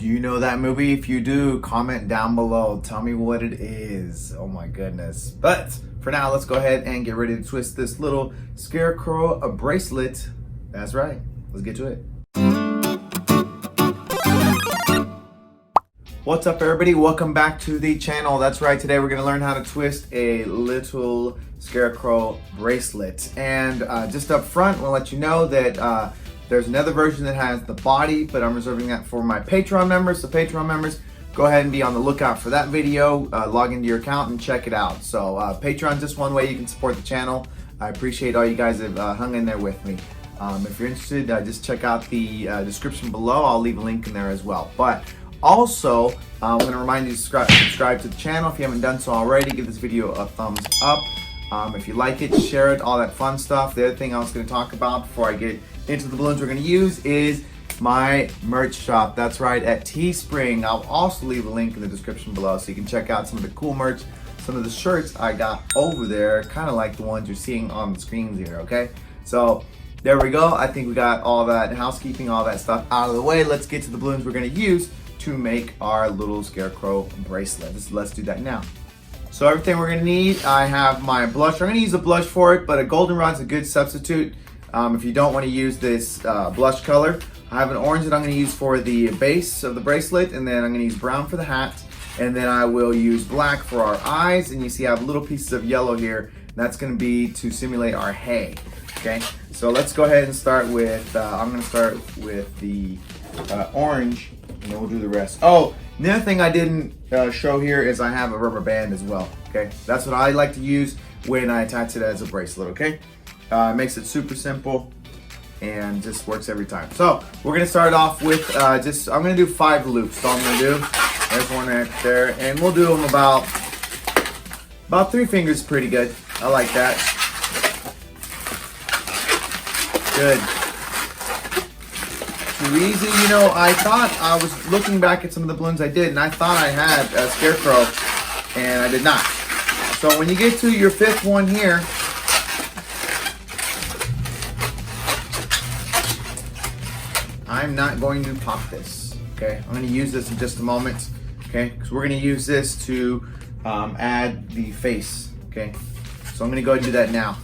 Do you know that movie? If you do, comment down below. Tell me what it is. Oh my goodness. But for now, let's go ahead and get ready to twist this little Scarecrow bracelet. That's right. Let's get to it. What's up, everybody? Welcome back to the channel. That's right. Today we're going to learn how to twist a little Scarecrow bracelet. And just up front, we'll let you know that there's another version that has the body, but I'm reserving that for my Patreon members. So Patreon members, go ahead and be on the lookout for that video. Log into your account and check it out. So Patreon's just one way you can support the channel. I appreciate all you guys that have hung in there with me. If you're interested, just check out the description below. I'll leave a link in there as well. But also, I'm going to remind you to subscribe to the channel if you haven't done so already. Give this video a thumbs up. If you like it, share it, all that fun stuff. The other thing I was going to talk about before I get into the balloons we're going to use is my merch shop. That's right, at Teespring. I'll also leave a link in the description below so you can check out some of the cool merch, some of the shirts I got over there, kind of like the ones you're seeing on the screens here, okay? So there we go. I think we got all that housekeeping, all that stuff out of the way. Let's get to the balloons we're going to use to make our little Scarecrow bracelet. Let's do that now. So everything we're gonna need, I have my blush. I'm gonna use a blush for it, but a goldenrod's a good substitute if you don't want to use this blush color. I have an orange that I'm gonna use for the base of the bracelet, and then I'm gonna use brown for the hat, and then I will use black for our eyes, and you see I have little pieces of yellow here. That's gonna be to simulate our hay, okay? So let's go ahead and start with, I'm gonna start with the orange, and then we'll do the rest. Oh, the other thing I didn't show here is I have a rubber band as well, okay? That's what I like to use when I attach it as a bracelet, okay? It makes it super simple and just works every time. So we're gonna start off with I'm gonna do 5 loops. That's all I'm gonna do. There's one right there, and we'll do them about 3 fingers, pretty good. I like that. Good. Too easy, you know. I thought I was looking back at some of the balloons I did, and I thought I had a Scarecrow, and I did not. So when you get to your 5th one here, I'm not going to pop this. Okay, I'm going to use this in just a moment. Okay, because we're going to use this to add the face. Okay, so I'm going to go ahead and do that now.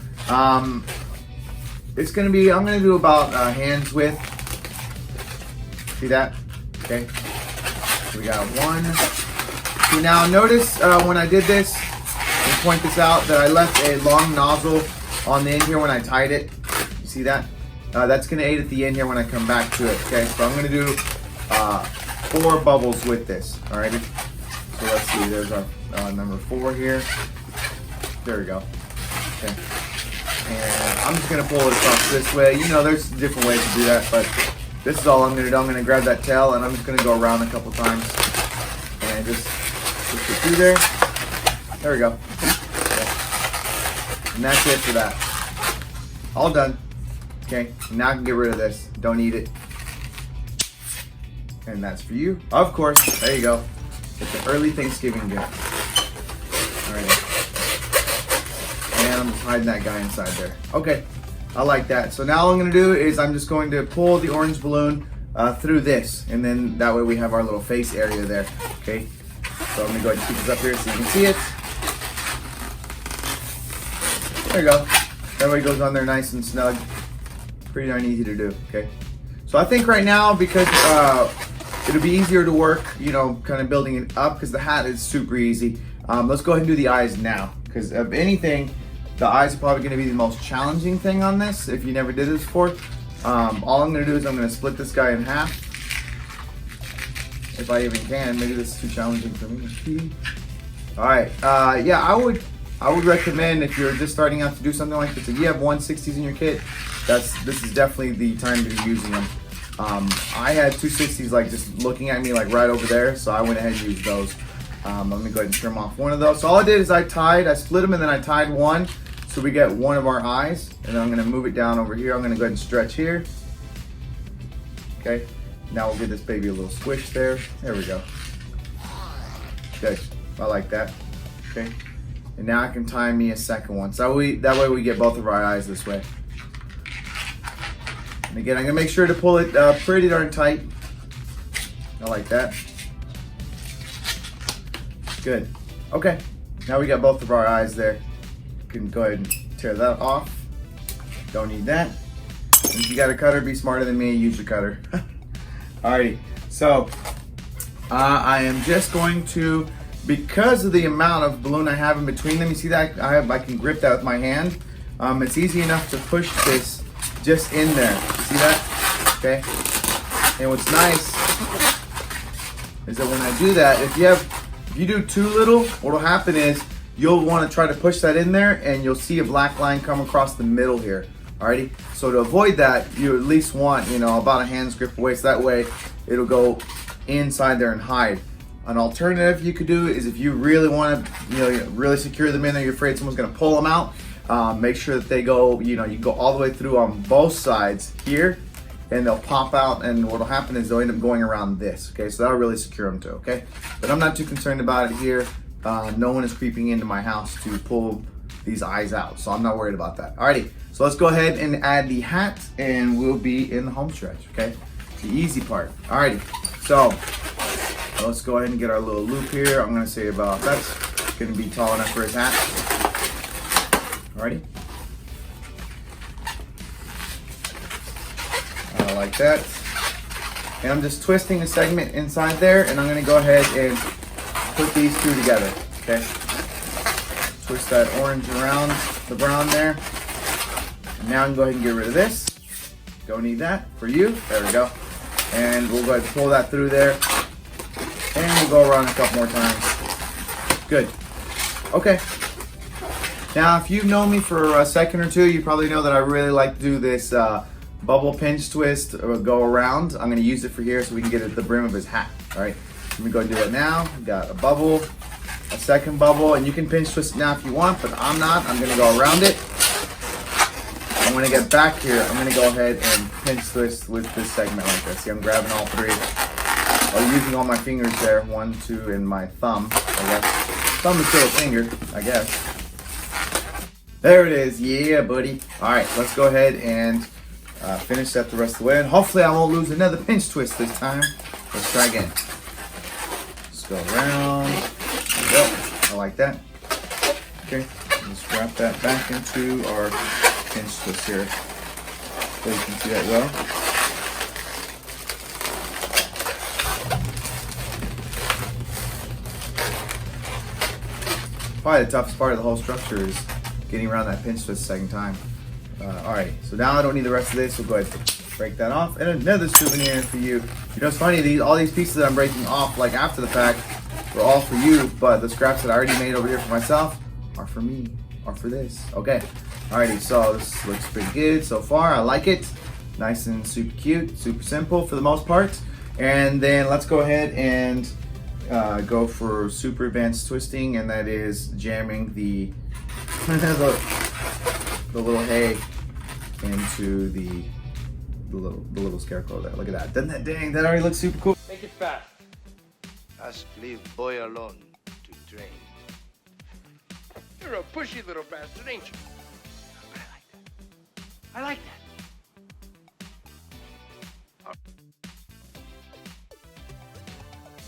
It's going to be, I'm going to do about hands width. See that? Okay. So we got 1, 2. Now notice when I did this, and point this out, that I left a long nozzle on the end here when I tied it. You see that? That's going to aid at the end here when I come back to it. Okay. So I'm going to do 4 bubbles with this. Alrighty. So let's see. There's our number 4 here. There we go. Okay. And I'm just going to pull it across this way. You know, there's different ways to do that, but this is all I'm going to do. I'm going to grab that tail, and I'm just going to go around a couple times and just push it through there. There we go. Okay. And that's it for that. All done. Okay. Now I can get rid of this. Don't need it. And that's for you. Of course. There you go. It's an early Thanksgiving gift. All right. And I'm just hiding that guy inside there. Okay. I like that. So now all I'm going to do is I'm just going to pull the orange balloon through this, and then that way we have our little face area there. Okay. So I'm going to go ahead and keep this up here so you can see it. There you go. That way it goes on there nice and snug. Pretty darn easy to do. Okay. So I think right now, because it'll be easier to work, you know, kind of building it up, because the hat is super easy. Let's go ahead and do the eyes now, because if anything, the eyes are probably going to be the most challenging thing on this if you never did this before. All I'm going to do is I'm going to split this guy in half. If I even can. Maybe this is too challenging for me. Alright, yeah, I would recommend, if you're just starting out to do something like this, if you have 160s in your kit, this is definitely the time to be using them. I had 260s like just looking at me like right over there, so I went ahead and used those. Let me go ahead and trim off one of those. So all I did is I split them, and then I tied one. So we get one of our eyes, and then I'm going to move it down over here. I'm going to go ahead and stretch here. Okay, now we'll give this baby a little squish there. There we go. Good, I like that. Okay, and now I can tie me a second one. So that way we get both of our eyes this way. And again, I'm going to make sure to pull it pretty darn tight. I like that. Good. Okay, now we got both of our eyes there. You can go ahead and tear that off. Don't need that. If you got a cutter, be smarter than me, use your cutter. Alrighty, so I am just going to, because of the amount of balloon I have in between them, you see that I can grip that with my hand. It's easy enough to push this just in there. You see that? Okay. And what's nice is that when I do that, if you do too little, what'll happen is you'll want to try to push that in there, and you'll see a black line come across the middle here. Alrighty. So to avoid that, you at least want, about a hand's grip away, so that way it'll go inside there and hide. An alternative you could do is, if you really want to, really secure them in there, you're afraid someone's going to pull them out. Make sure that they go, you can go all the way through on both sides here, and they'll pop out, and what'll happen is they'll end up going around this. Okay, so that'll really secure them too. Okay, but I'm not too concerned about it here. No one is creeping into my house to pull these eyes out, so I'm not worried about that. Alrighty, so let's go ahead and add the hat, and we'll be in the home stretch. Okay, the easy part. Alrighty, so let's go ahead and get our little loop here. I'm gonna say about, that's gonna be tall enough for his hat. Alrighty. I like that. And I'm just twisting the segment inside there, and I'm gonna go ahead and put these two together, okay? Twist that orange around the brown there. And now I can go ahead and get rid of this. Don't need that for you. There we go. And we'll go ahead and pull that through there. And we'll go around a couple more times. Good. Okay. Now, if you've known me for a second or two, you probably know that I really like to do this bubble pinch twist or go around. I'm gonna use it for here so we can get at the brim of his hat. All right, let me go and do that now. We got a bubble, a second bubble, and you can pinch twist it now if you want, but I'm not. I'm gonna go around it. And when I get back here, I'm gonna go ahead and pinch twist with this segment like this. See, I'm grabbing all three while using all my fingers there, 1, 2, and my thumb, I guess. Thumb is still a finger, I guess. There it is, yeah, buddy. All right, let's go ahead and finish that the rest of the way, and hopefully I won't lose another pinch twist this time. Let's try again. Let's go around. There we go. I like that. Okay, let's wrap that back into our pinch twist here, so you can see that well. Probably the toughest part of the whole structure is getting around that pinch twist the second time. Alright, so now I don't need the rest of this. We'll go ahead and break that off. And another souvenir for you. You know, it's funny, all these pieces that I'm breaking off, like after the fact, were all for you, but the scraps that I already made over here for myself are for me, are for this. Okay, alrighty, so this looks pretty good so far. I like it. Nice and super cute, super simple for the most part. And then let's go ahead and go for super advanced twisting, and that is jamming the the little hay into the little scarecrow there. Look at that. Doesn't that, dang, that already looks super cool. Make it fast. Just leave boy alone to train. You're a pushy little bastard, ain't you? I like that.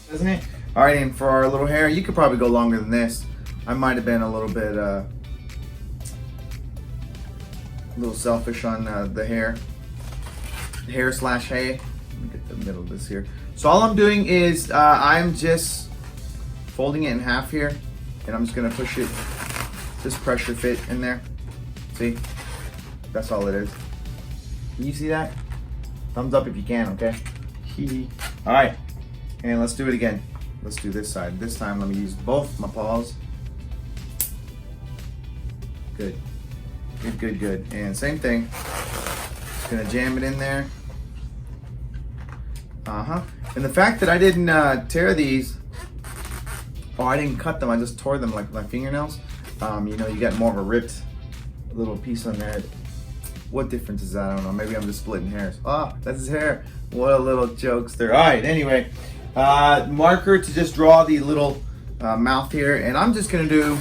Doesn't it? Alright, and for our little hair, you could probably go longer than this. I might have been a little bit selfish on the hair slash hay. Let me get the middle of this here. So all I'm doing is I'm just folding it in half here, and I'm just gonna push it, just pressure fit in there. See? That's all it is. Can you see that? Thumbs up if you can, okay? All right, and let's do it again. Let's do this side. This time, let me use both my paws. Good. Good, good, good. And same thing. Just gonna jam it in there. And the fact that I didn't tear these, I didn't cut them, I just tore them like my fingernails. You know, you got more of a ripped little piece on there. What difference is that? I don't know. Maybe I'm just splitting hairs. Oh, that's his hair. What a little jokester. All right, anyway. Marker to just draw the little mouth here. And I'm just going to do,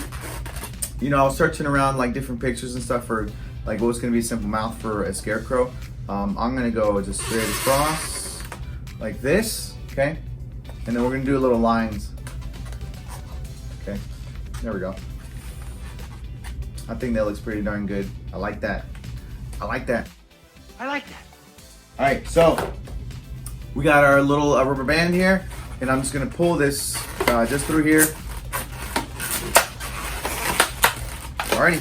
you know, searching around like different pictures and stuff for like what's going to be a simple mouth for a scarecrow. I'm going to go just straight across like this, okay? And then we're gonna do little lines. Okay, there we go. I think that looks pretty darn good. I like that. I like that. I like that. All right, so we got our little rubber band here, and I'm just gonna pull this just through here. Alrighty,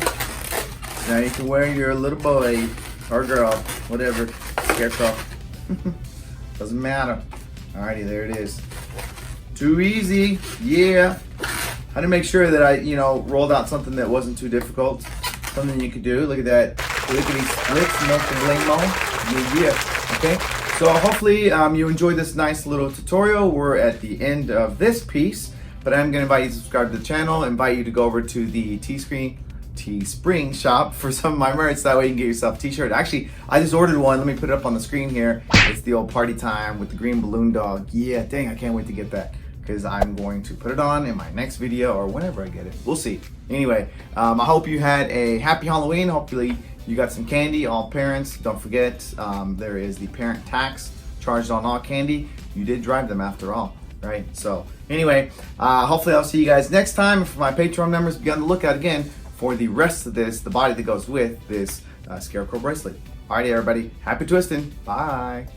now you can wear your little boy or girl, whatever, Scarecrow. Doesn't matter. Alrighty, there it is. Too easy, yeah. I had to make sure that I, rolled out something that wasn't too difficult. Something you could do. Look at that. Lickety splits, no problemo. Yeah. Okay. So hopefully you enjoyed this nice little tutorial. We're at the end of this piece, but I'm going to invite you to subscribe to the channel. Invite you to go over to the Teespring shop for some of my merch. That way you can get yourself a t-shirt. Actually, I just ordered one. Let me put it up on the screen here. It's the old party time with the green balloon dog. Yeah, dang, I can't wait to get that, because I'm going to put it on in my next video or whenever I get it. We'll see. Anyway, I hope you had a happy Halloween. Hopefully you got some candy. All parents, don't forget, there is the parent tax charged on all candy. You did drive them after all, right? So anyway, hopefully I'll see you guys next time. For my Patreon members, be on the lookout again for the rest of this, the body that goes with this Scarecrow bracelet. Alrighty, everybody, happy twisting. Bye.